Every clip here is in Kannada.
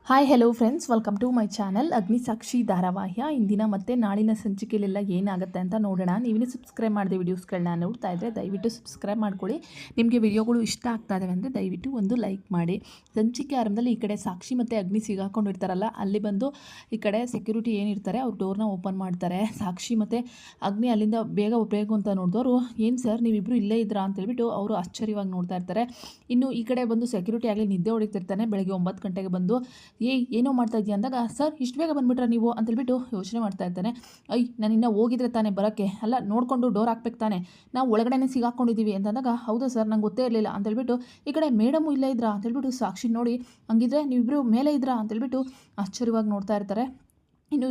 Hi hello friends, welcome to my channel ಅಗ್ನಿಸಾಕ್ಷಿ ಧಾರಾವಾಹಿಯ ಇಂದಿನ ಮತ್ತು ನಾಳಿನ ಸಂಚಿಕೆಯಲ್ಲೆಲ್ಲ ಏನಾಗುತ್ತೆ ಅಂತ ನೋಡೋಣ. ನೀವಿನ್ನೂ ಸಬ್ಸ್ಕ್ರೈಬ್ ಮಾಡಿದೆ ವೀಡಿಯೋಸ್ಗಳನ್ನ ನೋಡ್ತಾ ಇದ್ದರೆ ದಯವಿಟ್ಟು ಸಬ್ಸ್ಕ್ರೈಬ್ ಮಾಡ್ಕೊಳ್ಳಿ. ನಿಮಗೆ ವಿಡಿಯೋಗಳು ಇಷ್ಟ ಆಗ್ತಾ ಇದ್ದಾವೆ ಅಂದರೆ ದಯವಿಟ್ಟು ಒಂದು ಲೈಕ್ ಮಾಡಿ. ಸಂಚಿಕೆ ಆರಂಭದಲ್ಲಿ ಈ ಕಡೆ ಸಾಕ್ಷಿ ಮತ್ತು ಅಗ್ನಿ ಸಿಗಾಕೊಂಡಿರ್ತಾರಲ್ಲ, ಅಲ್ಲಿ ಬಂದು ಈ ಕಡೆ ಸೆಕ್ಯೂರಿಟಿ ಏನಿರ್ತಾರೆ ಅವ್ರು ಡೋರ್ನ ಓಪನ್ ಮಾಡ್ತಾರೆ. ಸಾಕ್ಷಿ ಮತ್ತು ಅಗ್ನಿ ಅಲ್ಲಿಂದ ಬೇಗ ಹೋಗಬೇಕು ಅಂತ ನೋಡಿದವರು, ಏನು ಸರ್ ನೀವಿಬ್ಬರು ಇಲ್ಲೇ ಇದ್ರಾ ಅಂತೇಳ್ಬಿಟ್ಟು ಅವರು ಆಶ್ಚರ್ಯವಾಗಿ ನೋಡ್ತಾ ಇರ್ತಾರೆ. ಇನ್ನು ಈ ಕಡೆ ಬಂದು ಸೆಕ್ಯೂರಿಟಿ ಆಗಲಿ ನಿದ್ದೆ ಹೊಡಿತಿರ್ತಾನೆ. ಬೆಳಗ್ಗೆ 9 ಗಂಟೆಗೆ ಬಂದು ಏನೋ ಮಾಡ್ತಾ ಇದೆಯಾ ಅಂದಾಗ, ಸರ್ ಇಷ್ಟು ಬೇಗ ಬಂದುಬಿಟ್ರೆ ನೀವು ಅಂತೇಳ್ಬಿಟ್ಟು ಯೋಚನೆ ಮಾಡ್ತಾ ಇದ್ದಾನೆ. ನಾನು ಇನ್ನೂ ಹೋಗಿದ್ರೆ ತಾನೇ ಬರೋಕ್ಕೆ, ಅಲ್ಲ ನೋಡಿಕೊಂಡು ಡೋರ್ ಹಾಕ್ಬೇಕು ತಾನೆ, ನಾವು ಒಳಗಡೆನೇ ಸಿಗಾಕೊಂಡಿದ್ದೀವಿ ಅಂತಂದಾಗ, ಹೌದಾ ಸರ್ ನಂಗೆ ಗೊತ್ತೇ ಇರಲಿಲ್ಲ ಅಂತೇಳ್ಬಿಟ್ಟು ಈ ಕಡೆ ಮೇಡಮು ಇಲ್ಲೇ ಇದ್ರಾ ಅಂತೇಳ್ಬಿಟ್ಟು ಸಾಕ್ಷಿ ನೋಡಿ, ಹಂಗಿದ್ರೆ ನೀವಿಬ್ಬರು ಮೇಲೆ ಇದ್ರಾ ಅಂತೇಳ್ಬಿಟ್ಟು ಆಶ್ಚರ್ಯವಾಗಿ ನೋಡ್ತಾ ಇರ್ತಾರೆ. ಇನ್ನು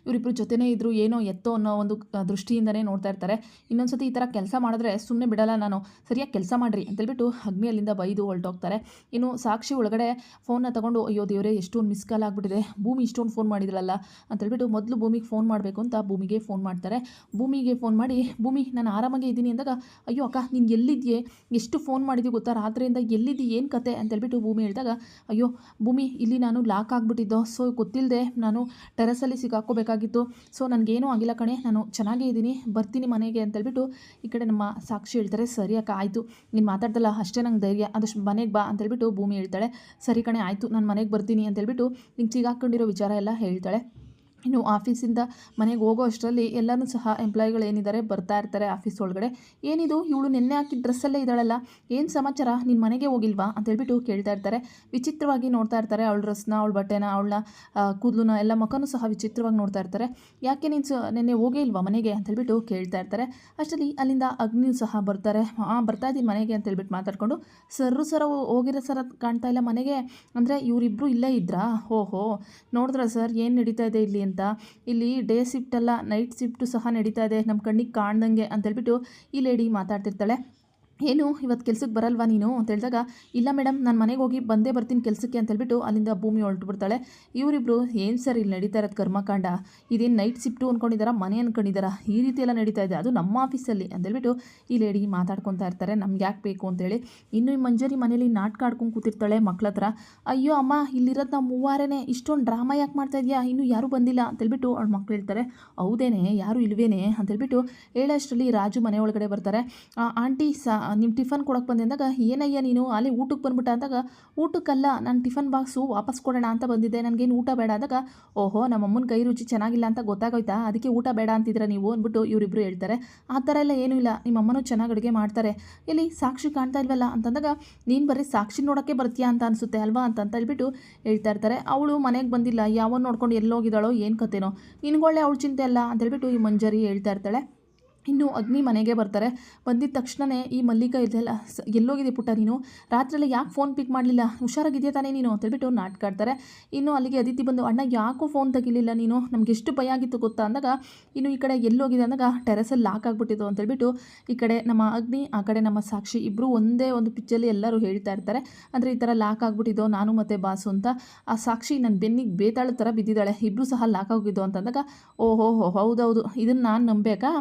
ಇವರಿಬ್ಬರು ಜೊತೆನೇ ಇದ್ದರು, ಏನೋ ಎತ್ತೋ ಅನ್ನೋ ಒಂದು ದೃಷ್ಟಿಯಿಂದನೇ ನೋಡ್ತಾ ಇರ್ತಾರೆ. ಇನ್ನೊಂದು ಸತಿ ಈ ಥರ ಕೆಲಸ ಮಾಡಿದ್ರೆ ಸುಮ್ಮನೆ ಬಿಡಲ್ಲ ನಾನು, ಸರಿಯಾಗಿ ಕೆಲಸ ಮಾಡಿರಿ ಅಂತೇಳ್ಬಿಟ್ಟು ಅಗ್ನಿ ಅಲ್ಲಿಂದ ಬೈದು ಹೊರಟೋಗ್ತಾರೆ. ಇನ್ನು ಸಾಕ್ಷಿ ಒಳಗಡೆ ಫೋನ್ನ ತೊಗೊಂಡು, ಅಯ್ಯೋ ದೇವರೇ ಎಷ್ಟೊಂದು ಮಿಸ್ ಕಾಲ್ ಆಗಿಬಿಟ್ಟಿದೆ, ಭೂಮಿ ಇಷ್ಟೊಂದು ಫೋನ್ ಮಾಡಿದ್ರಲ್ಲ ಅಂತೇಳ್ಬಿಟ್ಟು ಮೊದಲು ಭೂಮಿಗೆ ಫೋನ್ ಮಾಡಬೇಕು ಅಂತ ಭೂಮಿಗೆ ಫೋನ್ ಮಾಡ್ತಾರೆ. ಭೂಮಿಗೆ ಫೋನ್ ಮಾಡಿ, ಭೂಮಿ ನಾನು ಆರಾಮಾಗೆ ಇದ್ದೀನಿ ಅಂದಾಗ, ಅಯ್ಯೋ ಅಕ್ಕ ನೀನು ಎಲ್ಲಿದೆಯೇ, ಎಷ್ಟು ಫೋನ್ ಮಾಡಿದ್ವಿ ಗೊತ್ತಾ ರಾತ್ರಿಯಿಂದ, ಎಲ್ಲಿದ್ದೀ ಏನು ಕತೆ ಅಂತೇಳ್ಬಿಟ್ಟು ಭೂಮಿ ಹೇಳಿದಾಗ, ಅಯ್ಯೋ ಭೂಮಿ ಇಲ್ಲಿ ನಾನು ಲಾಕ್ ಆಗಿಬಿಟ್ಟಿದ್ದೋ, ಸೊ ಗೊತ್ತಿಲ್ಲದೆ ನಾನು ಟೆರಸಲ್ಲಿ ಸಿಗಾಕೋಬೇಕಾಗಿತ್ತು, ಸೊ ನನಗೇನೂ ಆಗಿಲ್ಲ ಕಣೆ, ನಾನು ಚೆನ್ನಾಗೇ ಇದ್ದೀನಿ, ಬರ್ತೀನಿ ಮನೆಗೆ ಅಂತೇಳ್ಬಿಟ್ಟು ಈ ಕಡೆ ನಮ್ಮ ಸಾಕ್ಷಿ ಹೇಳ್ತಾರೆ. ಸರಿ ಅಕ್ಕ ಆಯಿತು, ನೀನು ಮಾತಾಡ್ದಲ್ಲ ಅಷ್ಟೇ ನಂಗೆ ಧೈರ್ಯ, ಅದಷ್ಟು ಮನೆಗೆ ಬಾ ಅಂತೇಳ್ಬಿಟ್ಟು ಭೂಮಿ ಹೇಳ್ತಾಳೆ. ಸರಿ ಕಣೆ ಆಯಿತು ನಾನು ಮನೆಗೆ ಬರ್ತೀನಿ ಅಂತೇಳ್ಬಿಟ್ಟು ನಿಂಗೆ ಸಿಗಾಕೊಂಡಿರೋ ವಿಚಾರ ಎಲ್ಲ ಹೇಳ್ತಾಳೆ. ಇನ್ನು ಆಫೀಸಿಂದ ಮನೆಗೆ ಹೋಗೋ ಅಷ್ಟರಲ್ಲಿ ಎಲ್ಲರೂ ಸಹ ಎಂಪ್ಲಾಯಿಗಳು ಏನಿದ್ದಾರೆ ಬರ್ತಾ ಇರ್ತಾರೆ ಆಫೀಸ್ ಒಳಗಡೆ. ಏನಿದು ಇವಳು ನಿನ್ನೆ ಹಾಕಿ ಡ್ರೆಸ್ಸಲ್ಲೇ ಇದ್ದಾಳಲ್ಲ, ಏನು ಸಮಾಚಾರ, ನಿನ್ನ ಮನೆಗೆ ಹೋಗಿಲ್ವಾ ಅಂತೇಳ್ಬಿಟ್ಟು ಕೇಳ್ತಾ ಇರ್ತಾರೆ. ವಿಚಿತ್ರವಾಗಿ ನೋಡ್ತಾ ಇರ್ತಾರೆ ಅವಳ ಡ್ರೆಸ್ನ, ಅವಳ ಬಟ್ಟೆನ, ಅವಳ ಕೂದಲನ್ನ ಎಲ್ಲ ಮಕ್ಕನೂ ಸಹ ವಿಚಿತ್ರವಾಗಿ ನೋಡ್ತಾ ಇರ್ತಾರೆ. ಯಾಕೆ ನೀನು ನಿನ್ನೆ ಹೋಗೇ ಇಲ್ವಾ ಮನೆಗೆ ಅಂತೇಳ್ಬಿಟ್ಟು ಕೇಳ್ತಾ ಇರ್ತಾರೆ. ಅಷ್ಟರಲ್ಲಿ ಅಲ್ಲಿಂದ ಅಗ್ನಿಯೂ ಸಹ ಬರ್ತಾರೆ. ಬರ್ತಾ ಇದ್ದೀನಿ ಮನೆಗೆ ಅಂತೇಳ್ಬಿಟ್ಟು ಮಾತಾಡಿಕೊಂಡು, ಸರ ಹೋಗಿರೋ ಸರ ಕಾಣ್ತಾ ಇಲ್ಲ ಮನೆಗೆ ಅಂದರೆ ಇವರಿಬ್ಬರು ಇಲ್ಲೇ ಇದ್ರಾ, ಓಹೋ ನೋಡಿದ್ರ ಸರ್ ಏನು ನಡೀತಾ ಇದೆ ಇಲ್ಲಿ ಅಂತ. ಇಲ್ಲಿ ಡೇ ಶಿಫ್ಟ್ ಅಲ್ಲ ನೈಟ್ ಶಿಫ್ಟು ಸಹ ನಡೀತಾ ಇದೆ ನಮ್ಮ ಕಣ್ಣಿಗೆ ಕಾಣ್ದಂಗೆ ಅಂತೇಳ್ಬಿಟ್ಟು ಈ ಲೇಡಿ ಮಾತಾಡ್ತಿರ್ತಾಳೆ. ಏನು ಇವತ್ತು ಕೆಲ್ಸಕ್ಕೆ ಬರಲ್ವಾ ನೀನು ಅಂತ ಹೇಳಿದಾಗ, ಇಲ್ಲ ಮೇಡಮ್ ನಾನು ಮನೆಗೆ ಹೋಗಿ ಬಂದೇ ಬರ್ತೀನಿ ಕೆಲಸಕ್ಕೆ ಅಂತೇಳ್ಬಿಟ್ಟು ಅಲ್ಲಿಂದ ಭೂಮಿ ಹೊರಟು ಬಿಡ್ತಾಳೆ. ಇವರಿಬ್ಬರು ಏನು ಸರ್ ಇಲ್ಲಿ ನಡೀತಾ ಇರೋದು ಕರ್ಮಕಾಂಡ, ಇದೇನು ನೈಟ್ ಶಿಫ್ಟು ಅಂದ್ಕೊಂಡಿದ್ದಾರಾ ಮನೆ ಅಂದ್ಕೊಂಡಿದ್ದಾರಾ, ಈ ರೀತಿ ಎಲ್ಲ ನಡೀತಾ ಇದೆ ಅದು ನಮ್ಮ ಆಫೀಸಲ್ಲಿ ಅಂತೇಳ್ಬಿಟ್ಟು ಈ ಲೇಡಿ ಮಾತಾಡ್ಕೊತಾ ಇರ್ತಾರೆ. ನಮ್ಗೆ ಯಾಕೆ ಬೇಕು ಅಂತೇಳಿ. ಇನ್ನು ಈ ಮಂಜರಿ ಮನೇಲಿ ನಾಟಕ ಆಡ್ಕೊಂಡು ಕೂತಿರ್ತಾಳೆ ಮಕ್ಳ ಹತ್ರ. ಅಯ್ಯೋ ಅಮ್ಮ ಇಲ್ಲಿರೋದು ನಾವು ಮೂವಾರೇ, ಇಷ್ಟೊಂದು ಡ್ರಾಮಾ ಯಾಕೆ ಮಾಡ್ತಾ ಇದೆಯಾ, ಇನ್ನೂ ಯಾರೂ ಬಂದಿಲ್ಲ ಅಂತೇಳ್ಬಿಟ್ಟು ಅವ್ಳ ಮಕ್ಳು ಹೇಳ್ತಾರೆ. ಹೌದೇನೆ ಯಾರೂ ಇಲ್ವೇನೆ ಅಂತೇಳ್ಬಿಟ್ಟು ಹೇಳೋಷ್ಟರಲ್ಲಿ ರಾಜು ಮನೆ ಒಳಗಡೆ ಬರ್ತಾರೆ. ಆಂಟಿ ನಿಮ್ಮ ಟಿಫನ್ ಕೊಡೋಕೆ ಬಂದೆ ಅಂದಾಗ, ಏನಯ್ಯ ನೀನು ಅಲ್ಲಿ ಊಟಕ್ಕೆ ಬಂದ್ಬಿಟ್ಟ ಅಂದಾಗ, ಊಟಕ್ಕಲ್ಲ ನಾನು ಟಿಫನ್ ಬಾಕ್ಸು ವಾಪಸ್ ಕೊಡೋಣ ಅಂತ ಬಂದಿದ್ದೆ, ನನಗೇನು ಊಟ ಬೇಡ ಅಂದಾಗ, ಓಹೋ ನಮ್ಮಮ್ಮನ ಕೈ ರುಚಿ ಚೆನ್ನಾಗಿಲ್ಲ ಅಂತ ಗೊತ್ತಾಗೋಯ್ತಾ, ಅದಕ್ಕೆ ಊಟ ಬೇಡ ಅಂತಿದ್ರೆ ನೀವು ಅಂದ್ಬಿಟ್ಟು ಇವರಿಬ್ಬರು ಹೇಳ್ತಾರೆ. ಆ ಥರ ಎಲ್ಲ ಏನೂ ಇಲ್ಲ, ನಿಮ್ಮಮ್ಮನೂ ಚೆನ್ನಾಗಿ ಅಡುಗೆ ಮಾಡ್ತಾರೆ, ಇಲ್ಲಿ ಸಾಕ್ಷಿ ಕಾಣ್ತಾ ಇಲ್ವಲ್ಲ ಅಂತಂದಾಗ, ನೀನು ಬರೀ ಸಾಕ್ಷಿ ನೋಡೋಕ್ಕೆ ಬರ್ತೀಯಾ ಅಂತ ಅನಿಸುತ್ತೆ ಅಲ್ವಾ ಅಂತ ಹೇಳ್ಬಿಟ್ಟು ಹೇಳ್ತಾ ಇರ್ತಾರೆ. ಅವಳು ಮನೆಗೆ ಬಂದಿಲ್ಲ, ಯಾವನ್ನ ನೋಡ್ಕೊಂಡು ಎಲ್ಲೋಗಿದ್ದಾಳೋ ಏನು ಕತೆನೋ, ನಿನ್ಗೊಳ್ಳೆ ಅವಳು ಚಿಂತೆ ಅಲ್ಲ ಅಂತೇಳ್ಬಿಟ್ಟು ಈ ಮಂಜರಿ ಹೇಳ್ತಾ ಇರ್ತಾಳೆ. ಇನ್ನು ಅಗ್ನಿ ಮನೆಗೆ ಬರ್ತಾರೆ. ಬಂದಿದ್ದ ತಕ್ಷಣವೇ ಈ ಮಲ್ಲಿಕ ಇದೆಲ್ಲ, ಎಲ್ಲೋಗಿದೆ ಪುಟ್ಟ ನೀನು, ರಾತ್ರಿಯೆಲ್ಲ ಯಾಕೆ ಫೋನ್ ಪಿಕ್ ಮಾಡಲಿಲ್ಲ, ಹುಷಾರಾಗಿದೆಯಾ ತಾನೇ ನೀನು ಅಂತೇಳ್ಬಿಟ್ಟು ನಾಟಕ ಆಡ್ತಾರೆ. ಇನ್ನು ಅಲ್ಲಿಗೆ ಅದಿತಿ ಬಂದು, ಅಣ್ಣ ಯಾಕೋ ಫೋನ್ ತೆಗಿಲಿಲ್ಲ ನೀನು, ನಮ್ಗೆ ಎಷ್ಟು ಭಯ ಆಗಿತ್ತು ಗೊತ್ತಾ ಅಂದಾಗ, ಇನ್ನು ಈ ಕಡೆ ಎಲ್ಲೋಗಿದೆ ಅಂದಾಗ ಟೆರೆಸಲ್ಲಿ ಲಾಕ್ ಆಗಿಬಿಟ್ಟಿತ್ತು ಅಂತೇಳ್ಬಿಟ್ಟು ಈ ಕಡೆ ನಮ್ಮ ಅಗ್ನಿ, ಆ ಕಡೆ ನಮ್ಮ ಸಾಕ್ಷಿ ಇಬ್ಬರು ಒಂದೇ ಒಂದು ಪಿಚ್ಚಲ್ಲಿ ಎಲ್ಲರೂ ಹೇಳ್ತಾ ಇರ್ತಾರೆ. ಅಂದರೆ ಈ ಥರ ಲಾಕ್ ಆಗಿಬಿಟ್ಟಿದ್ದೋ ನಾನು ಮತ್ತು ಬಾಸು ಅಂತ. ಆ ಸಾಕ್ಷಿ ನನ್ನ ಬೆನ್ನಿಗೆ ಬೇತಾಳ ಥರ ಬಿದ್ದಿದ್ದಾಳೆ, ಇಬ್ಬರು ಸಹ ಲಾಕ್ ಆಗಿದ್ದು ಅಂತಂದಾಗ, ಓಹೋ ಹೌದೌದು ಇದನ್ನು ನಾನು ನಂಬೇಕಾ,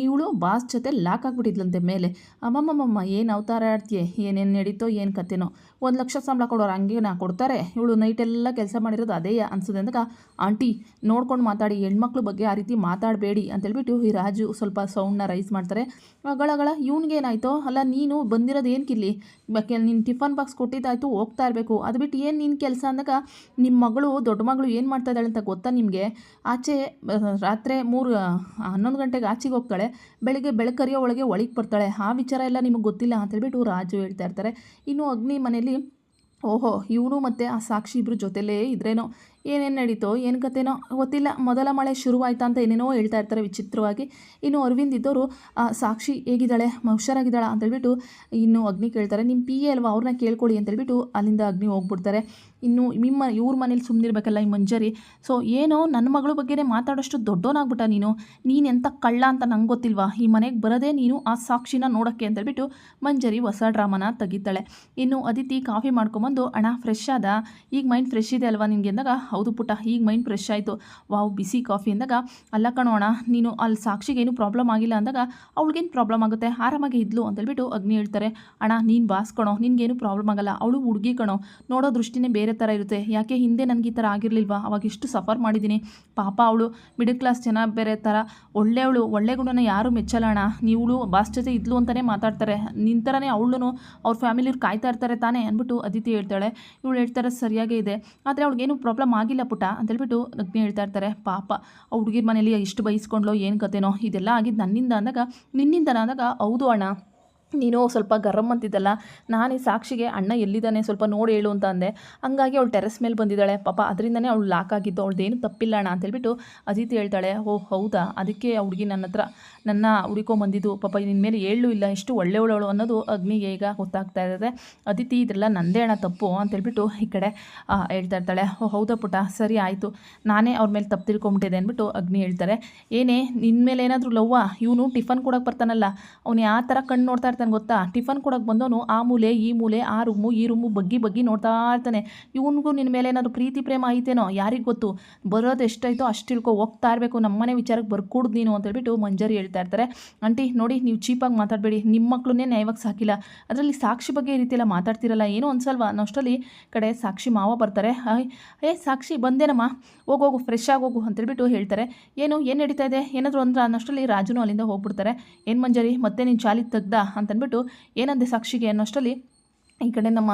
ಇವಳು ಬಾಸ್ ಜೊತೆ ಲಾಕ್ ಆಗಿಬಿಟ್ಟಿದ್ಲಂತೆ ಮೇಲೆ, ಅಮ್ಮಮ್ಮಮ್ಮ ಏನು ಅವತಾರ ಆಡ್ತೀಯ, ಏನೇನು ನಡೀತೋ ಏನು ಕತೆನೋ, 1,00,000 ಸಂಬಳ ಕೊಡೋರು ಹಂಗೆ ನಾ ಕೊಡ್ತಾರೆ, ಇವಳು ನೈಟೆಲ್ಲ ಕೆಲಸ ಮಾಡಿರೋದು ಅದೇ ಅನ್ಸುತ್ತೆ ಅಂದಾಗ, ಆಂಟಿ ನೋಡ್ಕೊಂಡು ಮಾತಾಡಿ, ಹೆಣ್ಮಕ್ಳ ಬಗ್ಗೆ ಆ ರೀತಿ ಮಾತಾಡಬೇಡಿ ಅಂತೇಳ್ಬಿಟ್ಟು ಈ ರಾಜು ಸ್ವಲ್ಪ ಸೌಂಡ್ನ ರೈಸ್ ಮಾಡ್ತಾರೆ. ಗಳಗಳ ಇವ್ನಿಗೇನಾಯಿತೋ, ಅಲ್ಲ ನೀನು ಬಂದಿರೋದು ಏನಕ್ಕಿಲ್ಲಿ, ನಿನ್ನ ಟಿಫನ್ ಬಾಕ್ಸ್ ಕೊಟ್ಟಿದ್ದಾಯಿತು ಹೋಗ್ತಾ ಇರಬೇಕು, ಅದು ಬಿಟ್ಟು ಏನು ನಿನ್ನ ಕೆಲಸ ಅಂದಾಗ, ನಿಮ್ಮ ಮಗಳು ದೊಡ್ಡ ಮಗಳು ಏನು ಮಾಡ್ತಾ ಇದ್ದಾಳೆ ಅಂತ ಗೊತ್ತಾ ನಿಮಗೆ, ಆಚೆ ರಾತ್ರಿ 11 ಗಂಟೆಗೆ ಆಚೆಗೆ ಹೋಗ್ತಾಳೆ, ಬೆಳಿಗ್ಗೆ ಬೆಳಕರಿಯೋ ಒಳಗೆ ಒಳಗೆ ಬರ್ತಾಳೆ, ಆ ವಿಚಾರ ಎಲ್ಲ ನಿಮಗೆ ಗೊತ್ತಿಲ್ಲ ಅಂತೇಳ್ಬಿಟ್ಟು ರಾಜು ಹೇಳ್ತಾ ಇರ್ತಾರೆ. ಇನ್ನು ಅಗ್ನಿ ಮನೇಲಿ, ಓಹೋ ಇವನು ಮತ್ತು ಆ ಸಾಕ್ಷಿ ಇಬ್ಬರು ಜೊತೆಲೇ ಇದ್ರೇನೋ, ಏನೇನು ನಡೀತೋ ಏನು ಕತೆನೋ ಗೊತ್ತಿಲ್ಲ, ಮೊದಲ ಮಳೆ ಶುರುವಾಯ್ತಾ ಅಂತ ಏನೇನೋ ಹೇಳ್ತಾ ಇರ್ತಾರೆ ವಿಚಿತ್ರವಾಗಿ. ಇನ್ನು ಅರವಿಂದ್ ಇದ್ದವರು, ಸಾಕ್ಷಿ ಹೇಗಿದ್ದಾಳೆ ಹುಷಾರಾಗಿದ್ದಾಳ ಅಂತೇಳ್ಬಿಟ್ಟು ಇನ್ನು ಅಗ್ನಿ ಕೇಳ್ತಾರೆ. ನಿಮ್ಮ ಪಿ ಎ ಅಲ್ವಾ ಅವ್ರನ್ನ ಕೇಳ್ಕೊಳ್ಳಿ ಅಂತೇಳ್ಬಿಟ್ಟು ಅಲ್ಲಿಂದ ಅಗ್ನಿ ಹೋಗ್ಬಿಡ್ತಾರೆ. ಇನ್ನು ಇವ್ರ ಮನೇಲಿ ಸುಮ್ಮನಿರ್ಬೇಕಲ್ಲ ಈ ಮಂಜರಿ, ಸೊ ಏನೋ ನನ್ನ ಮಗಳ ಬಗ್ಗೆನೇ ಮಾತಾಡೋಷ್ಟು ದೊಡ್ಡೋನಾಗ್ಬಿಟ್ಟ ನೀನು ಎಂಥ ಕಳ್ಳ ಅಂತ ನಂಗೆ ಗೊತ್ತಿಲ್ವಾ, ಈ ಮನೆಗೆ ಬರೋದೇ ನೀನು ಆ ಸಾಕ್ಷಿನ ನೋಡೋಕ್ಕೆ ಅಂತೇಳ್ಬಿಟ್ಟು ಮಂಜರಿ ಹೊಸ ಡ್ರಾಮಾನ ತೆಗಿತಾಳೆ. ಇನ್ನು ಅದಿತಿ ಕಾಫಿ ಮಾಡ್ಕೊಂಬಂದು, ಅಣ್ಣ ಫ್ರೆಶ್ ಆದ, ಈಗ ಮೈಂಡ್ ಫ್ರೆಶ್ ಇದೆ ಅಲ್ವಾ ನಿನಗೆ ಅಂದಾಗ, ಹೌದು ಪುಟ್ಟ, ಈಗ ಮೈಂಡ್ ಫ್ರೆಶ್ ಆಯಿತು, ವಾವ್ ಬಿಸಿ ಕಾಫಿ ಅಂದಾಗ, ಅಲ್ಲ ಕಣೋಣ ನೀನು ಅಲ್ಲಿ ಸಾಕ್ಷಿಗೇನು ಪ್ರಾಬ್ಲಮ್ ಆಗಿಲ್ಲ ಅಂದಾಗ ಅವಳಿಗೇನು ಪ್ರಾಬ್ಲಮ್ ಆಗುತ್ತೆ, ಆರಾಮಾಗಿ ಇದ್ಲು ಅಂತೇಳ್ಬಿಟ್ಟು ಅಗ್ನಿ ಹೇಳ್ತಾರೆ. ಅಣ್ಣ ನೀನು ಬಾಸ್ ಕಣೋ, ನಿನಗೇನು ಪ್ರಾಬ್ಲಮ್ ಆಗಲ್ಲ, ಅವಳು ಹುಡುಗಿ ಕಣೋ, ನೋಡೋ ದೃಷ್ಟಿನೇ ಬೇರೆ ಥರ ಇರುತ್ತೆ. ಯಾಕೆ ಹಿಂದೆ ನನಗೆ ಈ ಥರ ಆಗಿರಲಿಲ್ವಾ, ಅವಾಗ ಎಷ್ಟು ಸಫರ್ ಮಾಡಿದ್ದೀನಿ ಪಾಪ. ಅವಳು ಮಿಡಲ್ ಕ್ಲಾಸ್ ಜನ ಬೇರೆ ಥರ ಒಳ್ಳೆಯವಳು, ಒಳ್ಳೆ ಗುಣನ ಯಾರೂ ಮೆಚ್ಚಲ್ಲ ಅಣ್ಣ. ನೀವಳು ಬಾಸ್ ಜೊತೆ ಇದ್ಲು ಅಂತಲೇ ಮಾತಾಡ್ತಾರೆ, ನಿನ್ನ ಥರನೇ ಅವಳು ಅವ್ರ ಫ್ಯಾಮಿಲಿಯವ್ರು ಕಾಯ್ತಾ ಇರ್ತಾರೆ ತಾನೇ ಅಂದ್ಬಿಟ್ಟು ಅದಿತಿ ಹೇಳ್ತಾಳೆ. ಇವಳು ಹೇಳ್ತಾರೆ ಸರಿಯಾಗೇ ಇದೆ, ಆದರೆ ಅವ್ಳಿಗೇನು ಪ್ರಾಬ್ಲಮ್ ಆಗಿಲ್ಲ ಪುಟ್ಟ ಅಂತೇಳ್ಬಿಟ್ಟು ಅಗ್ನಿ ಹೇಳ್ತಾ ಇರ್ತಾರೆ. ಪಾಪ ಆ ಹುಡುಗಿರ ಮನೇಲಿ ಎಷ್ಟು ಬೈಸ್ಕೊಂಡ್ಲೋ ಏನು ಕತೆನೋ, ಇದೆಲ್ಲ ಆಗಿದ್ದು ನನ್ನಿಂದ ಅಂದಾಗ, ನಿನ್ನಿಂದ ಅಂದಾಗ, ಹೌದು ಅಣ್ಣ ನೀನು ಸ್ವಲ್ಪ ಗರಮ್ ಅಂತಿದ್ದಲ್ಲ, ನಾನೇ ಸಾಕ್ಷಿಗೆ ಅಣ್ಣ ಎಲ್ಲಿದ್ದಾನೆ ಸ್ವಲ್ಪ ನೋಡಿ ಹೇಳು ಅಂತ ಅಂದೆ, ಹಂಗಾಗಿ ಅವಳು ಟೆರೆಸ್ ಮೇಲೆ ಬಂದಿದ್ದಾಳೆ ಪಾಪ, ಅದರಿಂದನೇ ಅವಳು ಲಾಕ್ ಆಗಿದ್ದು, ಅವಳದೇನು ತಪ್ಪಿಲ್ಲ ಅಣ್ಣ ಅಂತೇಳ್ಬಿಟ್ಟು ಅದಿತಿ ಹೇಳ್ತಾಳೆ. ಓ ಹೌದಾ, ಅದಕ್ಕೆ ಆ ಹುಡುಗಿ ನನ್ನ ಹುಡುಕೊಂಬಂದಿದ್ದು ಪಾಪ, ನಿನ್ನ ಮೇಲೆ ಹೇಳೂ ಇಲ್ಲ, ಎಷ್ಟು ಒಳ್ಳೆಯವಳು ಅನ್ನೋದು ಅಗ್ನಿಗೆ ಈಗ ಗೊತ್ತಾಗ್ತಾ ಇರ್ತದೆ. ಅದಿತಿ ಇದೆಲ್ಲ ನಂದೇ ಅಣ್ಣ ತಪ್ಪು ಅಂತೇಳ್ಬಿಟ್ಟು ಈ ಕಡೆ ಹೇಳ್ತಾ ಇರ್ತಾಳೆ. ಓ ಹೌದಾ ಪುಟ್ಟ, ಸರಿ ಆಯಿತು, ನಾನೇ ಅವ್ರ ಮೇಲೆ ತಪ್ಪು ತಿಳ್ಕೊಂಬಿಟ್ಟಿದೆ ಅಂದ್ಬಿಟ್ಟು ಅಗ್ನಿ ಹೇಳ್ತಾರೆ. ಏನೇ ನಿನ್ನ ಮೇಲೆ ಏನಾದರೂ ಲವ್ವಾ, ಇವನು ಟಿಫನ್ ಕೊಡೋಕೆ ಬರ್ತಾನಲ್ಲ, ಅವ್ನು ಯಾವ ಥರ ಕಣ್ಣು ನೋಡ್ತಾ ಇರ್ತಾನೆ ಗೊತ್ತಾ, ಟಿಫನ್ ಕೊಡೋಕೆ ಬಂದವನು ಆ ಮೂಲೆ ಈ ಮೂಲೆ, ಆ ರೂಮು ಈ ರೂಮು ಬಗ್ಗಿ ನೋಡ್ತಾ ಇರ್ತಾನೆ. ಇವನಿಗೂ ನಿನ್ನ ಮೇಲೆ ಏನಾದರೂ ಪ್ರೀತಿ ಪ್ರೇಮ ಐತೇನೋ ಯಾರಿಗೆ ಗೊತ್ತು, ಬರೋದು ಎಷ್ಟಾಯ್ತೋ ಅಷ್ಟು ತಿಳ್ಕೊ, ಹೋಗ್ತಾ ಇರಬೇಕು, ನಮ್ಮನೆ ವಿಚಾರಕ್ಕೆ ಬರ್ಕೊಡ್ದು ನೀನು ಅಂತೇಳ್ಬಿಟ್ಟು ಮಂಜರಿ ಹೇಳ್ತಾ ಇರ್ತಾರೆ. ಆಂಟಿ ನೋಡಿ, ನೀವು ಚೀಪಾಗಿ ಮಾತಾಡಬೇಡಿ, ನಿಮ್ಮ ಮಕ್ಕಳನ್ನೇ ನ್ಯಾಯವಾಗಿ ಸಾಕಿಲ್ಲ, ಅದರಲ್ಲಿ ಸಾಕ್ಷಿ ಬಗ್ಗೆ ಈ ರೀತಿ ಎಲ್ಲ ಮಾತಾಡ್ತಿರಲ್ಲ, ಏನೋ ಅನ್ಸಲ್ವಾ ಅನ್ನೋಷ್ಟರಲ್ಲಿ ಕಡೆ ಸಾಕ್ಷಿ ಮಾವ ಬರ್ತಾರೆ. ಸಾಕ್ಷಿ ಬಂದೇನಮ್ಮ, ಹೋಗೋಗು ಫ್ರೆಶ್ ಆಗೋಗು ಅಂತೇಳ್ಬಿಟ್ಟು ಹೇಳ್ತಾರೆ. ಏನು ನಡೀತಾ ಇದೆ ಏನಾದರೂ ಅಂದ್ರೆ ಅನ್ನೋಷ್ಟರಲ್ಲಿ ರಾಜುನು ಅಲ್ಲಿಂದ ಹೋಗ್ಬಿಡ್ತಾರೆ. ಏನು ಮಂಜರಿ ಮತ್ತೆ ನೀನು ಚಾಲಿ ತೆಗ್ದ ಅಂತಂದ್ಬಿಟ್ಟು ಏನಂದೆ ಸಾಕ್ಷಿಗೆ ಅನ್ನೋಷ್ಟರಲ್ಲಿ ಈ ಕಡೆ ನಮ್ಮ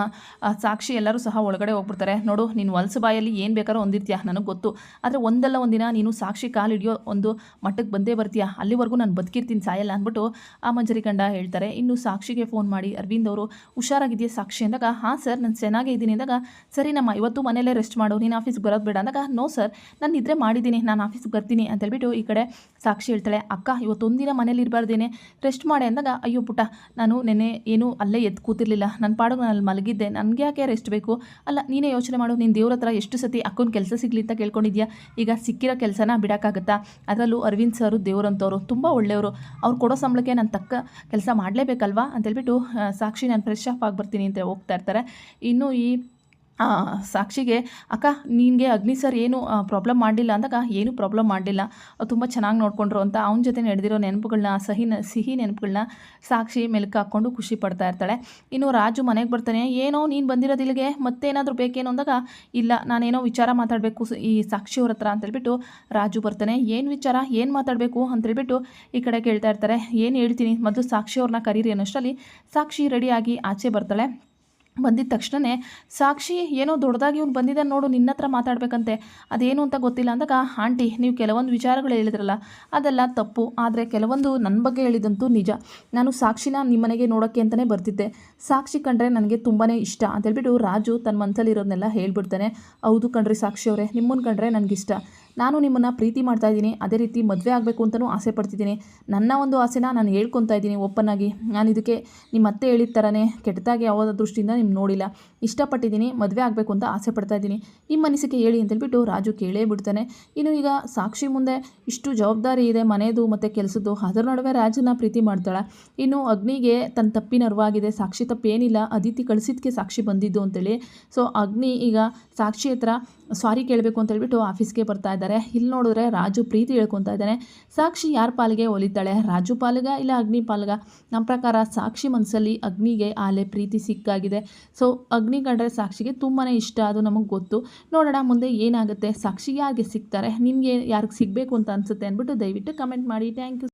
ಸಾಕ್ಷಿ ಎಲ್ಲರೂ ಸಹ ಒಳಗಡೆ ಹೋಗ್ಬಿಡ್ತಾರೆ. ನೋಡು, ನೀನು ಹೊಲಸು ಬಾಯಲ್ಲಿ ಏನು ಬೇಕಾದ್ರೂ ಹೊಂದಿರ್ತೀಯ ನನಗೆ ಗೊತ್ತು, ಆದರೆ ಒಂದಲ್ಲ ಒಂದಿನ ನೀನು ಸಾಕ್ಷಿ ಕಾಲು ಹಿಡಿಯೋ ಒಂದು ಮಟ್ಟಕ್ಕೆ ಬಂದೇ ಬರ್ತೀಯ, ಅಲ್ಲಿವರೆಗೂ ನಾನು ಬದುಕಿರ್ತೀನಿ ಸಾಯಲ್ಲ ಅಂದ್ಬಿಟ್ಟು ಆ ಮಂಜರಿ ಗಂಡ ಹೇಳ್ತಾರೆ. ಇನ್ನು ಸಾಕ್ಷಿಗೆ ಫೋನ್ ಮಾಡಿ ಅರವಿಂದ್ ಅವರು ಹುಷಾರಾಗಿದೆಯಾ ಸಾಕ್ಷಿ ಅಂದಾಗ, ಹಾಂ ಸರ್ ನಾನು ಚೆನ್ನಾಗೇ ಇದ್ದೀನಿ ಅಂದಾಗ, ಸರಿ ನಮ್ಮ ಇವತ್ತು ಮನೇಲೇ ರೆಸ್ಟ್ ಮಾಡು, ನೀನು ಆಫೀಸ್ಗೆ ಬರೋದು ಬೇಡ ಅಂದಾಗ, ನೋ ಸರ್ ನಾನು ನಿದ್ರೆ ಮಾಡಿದ್ದೀನಿ, ನಾನು ಆಫೀಸ್ಗೆ ಬರ್ತೀನಿ ಅಂತೇಳ್ಬಿಟ್ಟು ಈ ಕಡೆ ಸಾಕ್ಷಿ ಹೇಳ್ತಾಳೆ. ಅಕ್ಕ ಇವತ್ತೊಂದಿನ ಮನೇಲಿ ಇರಬಾರ್ದೇನೆ, ರೆಸ್ಟ್ ಮಾಡಿ ಅಂದಾಗ, ಅಯ್ಯೋ ಪುಟ್ಟ ನಾನು ನೆನ್ನೆ ಏನು ಅಲ್ಲೇ ಎದ್ದು ಕೂತಿರ್ಲಿಲ್ಲ, ನನ್ನ ಪಾಡು ನಾನು ಅಲ್ಲಿ ಮಲಗಿದ್ದೆ, ನನಗೆ ಯಾಕೆ ರೆಸ್ಟ್ ಬೇಕು, ಅಲ್ಲ ನೀನೇ ಯೋಚನೆ ಮಾಡು, ನೀನು ದೇವ್ರ ಹತ್ರ ಎಷ್ಟು ಸತಿ ಅಕ್ಕನ ಕೆಲಸ ಸಿಗಲಿ ಅಂತ ಕೇಳ್ಕೊಂಡಿದ್ಯಾ, ಈಗ ಸಿಕ್ಕಿರೋ ಕೆಲಸನ ಬಿಡೋಕ್ಕಾಗತ್ತಾ, ಅದರಲ್ಲೂ ಅರವಿಂದ್ ಸರು ದೇವ್ರಂಥವ್ರು ತುಂಬ ಒಳ್ಳೆಯವರು, ಅವ್ರು ಕೊಡೋ ಸಂಬಳಕ್ಕೆ ನಾನು ತಕ್ಕ ಕೆಲಸ ಮಾಡಲೇಬೇಕಲ್ವಾ ಅಂತೇಳ್ಬಿಟ್ಟು ಸಾಕ್ಷಿ ನಾನು ಫ್ರೆಶ್ ಅಪ್ ಆಗಿ ಬರ್ತೀನಿ ಅಂತ ಹೋಗ್ತಾ ಇರ್ತಾರೆ. ಇನ್ನು ಈ ಸಾಕ್ಷಿಗೆ, ಅಕ್ಕ ನಿನಗೆ ಅಗ್ನಿ ಸರ್ ಏನು ಪ್ರಾಬ್ಲಮ್ ಮಾಡಲಿಲ್ಲ ಅಂದಾಗ, ಏನೂ ಪ್ರಾಬ್ಲಮ್ ಮಾಡಲಿಲ್ಲ, ತುಂಬ ಚೆನ್ನಾಗಿ ನೋಡಿಕೊಂಡ್ರು ಅಂತ ಅವನ ಜೊತೆ ನಡೆದಿರೋ ನೆನಪುಗಳನ್ನ, ಸಿಹಿ ನೆನಪುಗಳನ್ನ ಸಾಕ್ಷಿ ಮೆಲುಕು ಹಾಕ್ಕೊಂಡು ಖುಷಿ ಪಡ್ತಾ ಇರ್ತಾಳೆ. ಇನ್ನು ರಾಜು ಮನೆಗೆ ಬರ್ತಾನೆ. ಏನೋ ನೀನು ಬಂದಿರೋದು ಇಲ್ಲಿಗೆ ಮತ್ತೇನಾದರೂ ಬೇಕೇನೋ ಅಂದಾಗ, ಇಲ್ಲ ನಾನೇನೋ ವಿಚಾರ ಮಾತಾಡಬೇಕು ಈ ಸಾಕ್ಷಿಯವ್ರ ಹತ್ರ ಅಂತೇಳ್ಬಿಟ್ಟು ರಾಜು ಬರ್ತಾನೆ. ಏನು ವಿಚಾರ, ಏನು ಮಾತಾಡಬೇಕು ಅಂತೇಳ್ಬಿಟ್ಟು ಈ ಕಡೆ ಕೇಳ್ತಾ ಇರ್ತಾರೆ. ಏನು ಹೇಳ್ತೀನಿ, ಮೊದಲು ಸಾಕ್ಷಿಯವ್ರನ್ನ ಕರೀರಿ ಅನ್ನೋಷ್ಟರಲ್ಲಿ ಸಾಕ್ಷಿ ರೆಡಿಯಾಗಿ ಆಚೆ ಬರ್ತಾಳೆ. ಬಂದಿದ್ದ ತಕ್ಷಣವೇ, ಸಾಕ್ಷಿ ಏನೋ ದೊಡ್ಡದಾಗಿ ಇವ್ನು ಬಂದಿದ್ದ ನೋಡು, ನಿನ್ನ ಹತ್ರ ಮಾತಾಡಬೇಕಂತೆ, ಅದೇನು ಅಂತ ಗೊತ್ತಿಲ್ಲ ಅಂದಾಗ, ಆಂಟಿ ನೀವು ಕೆಲವೊಂದು ವಿಚಾರಗಳು ಹೇಳಿದ್ರಲ್ಲ ಅದೆಲ್ಲ ತಪ್ಪು, ಆದರೆ ಕೆಲವೊಂದು ನನ್ನ ಬಗ್ಗೆ ಹೇಳಿದಂತೂ ನಿಜ. ನಾನು ಸಾಕ್ಷಿನ ನಿಮ್ಮನೆಗೆ ನೋಡೋಕ್ಕೆ ಅಂತಲೇ ಬರ್ತಿದ್ದೆ, ಸಾಕ್ಷಿ ಕಂಡ್ರೆ ನನಗೆ ತುಂಬಾ ಇಷ್ಟ ಅಂತೇಳ್ಬಿಟ್ಟು ರಾಜು ತನ್ನ ಮನಸ್ಸಲ್ಲಿರೋದನ್ನೆಲ್ಲ ಹೇಳ್ಬಿಡ್ತಾನೆ. ಹೌದು ಕಣ್ರಿ ಸಾಕ್ಷಿಯವರೇ, ನಿಮ್ಮನ್ನು ಕಂಡ್ರೆ ನನಗಿಷ್ಟ, ನಾನು ನಿಮ್ಮನ್ನು ಪ್ರೀತಿ ಮಾಡ್ತಾ ಇದ್ದೀನಿ, ಅದೇ ರೀತಿ ಮದುವೆ ಆಗಬೇಕು ಅಂತಲೂ ಆಸೆ ಪಡ್ತಿದ್ದೀನಿ, ನನ್ನ ಒಂದು ಆಸೆನ ನಾನು ಹೇಳ್ಕೊತಾ ಇದ್ದೀನಿ ಓಪನ್ ಆಗಿ. ನಾನು ಇದಕ್ಕೆ ನಿಮ್ಮ ಅತ್ತೆ ಹೇಳಿದ ಥರನೇ ಕೆಟ್ಟದಾಗಿ ಯಾವುದೋ ದೃಷ್ಟಿಯಿಂದ ನಿಮ್ಗೆ ನೋಡಿಲ್ಲ, ಇಷ್ಟಪಟ್ಟಿದ್ದೀನಿ, ಮದುವೆ ಆಗಬೇಕು ಅಂತ ಆಸೆ ಪಡ್ತಾ ಇದ್ದೀನಿ, ನಿಮ್ಮ ಅನಿಸಿಕೆ ಹೇಳಿ ಅಂತೇಳ್ಬಿಟ್ಟು ರಾಜು ಕೇಳೇ ಬಿಡ್ತಾನೆ. ಇನ್ನು ಈಗ ಸಾಕ್ಷಿ ಮುಂದೆ ಇಷ್ಟು ಜವಾಬ್ದಾರಿ ಇದೆ, ಮನೆಯದು ಮತ್ತು ಕೆಲಸದ್ದು, ಅದರ ನಡುವೆ ರಾಜನ ಪ್ರೀತಿ ಮಾಡ್ತಾಳೆ. ಇನ್ನು ಅಗ್ನಿಗೆ ತನ್ನ ತಪ್ಪಿನ ಅರಿವಾಗಿದೆ, ಸಾಕ್ಷಿ ತಪ್ಪೇನಿಲ್ಲ, ಅದಿತಿ ಕಳಿಸಿದ್ದಕ್ಕೆ ಸಾಕ್ಷಿ ಬಂದಿದ್ದು ಅಂತೇಳಿ. ಸೊ ಅಗ್ನಿ ಈಗ ಸಾಕ್ಷಿ ಹತ್ರ ಸಾರಿ ಕೇಳಬೇಕು ಅಂತೇಳ್ಬಿಟ್ಟು ಆಫೀಸ್ಗೆ ಬರ್ತಾ ಇದ್ದಾರೆ. ಇಲ್ಲಿ ನೋಡಿದ್ರೆ ರಾಜು ಪ್ರೀತಿ ಹೇಳ್ಕೊತಾ ಇದ್ದಾನೆ. ಸಾಕ್ಷಿ ಯಾರ ಪಾಲಿಗೆ ಒಲಿತಾಳೆ, ರಾಜು ಪಾಲಿಗ ಇಲ್ಲ ಅಗ್ನಿ ಪಾಲಿಗ? ನಮ್ಮ ಪ್ರಕಾರ ಸಾಕ್ಷಿ ಮನಸ್ಸಲ್ಲಿ ಅಗ್ನಿಗೆ ಆಲೆ ಪ್ರೀತಿ ಸಿಕ್ಕಾಗಿದೆ. ಸೊ ಅಗ್ನಿ ಕಂಡ್ರೆ ಸಾಕ್ಷಿಗೆ ತುಂಬಾ ಇಷ್ಟ, ಅದು ನಮಗೆ ಗೊತ್ತು. ನೋಡೋಣ ಮುಂದೆ ಏನಾಗುತ್ತೆ, ಸಾಕ್ಷಿ ಯಾರಿಗೆ ಸಿಗ್ತಾರೆ, ನಿಮಗೆ ಯಾರಿಗೆ ಸಿಗಬೇಕು ಅಂತ ಅನಿಸುತ್ತೆ ಅಂದ್ಬಿಟ್ಟು ದಯವಿಟ್ಟು ಕಮೆಂಟ್ ಮಾಡಿ. Thank you.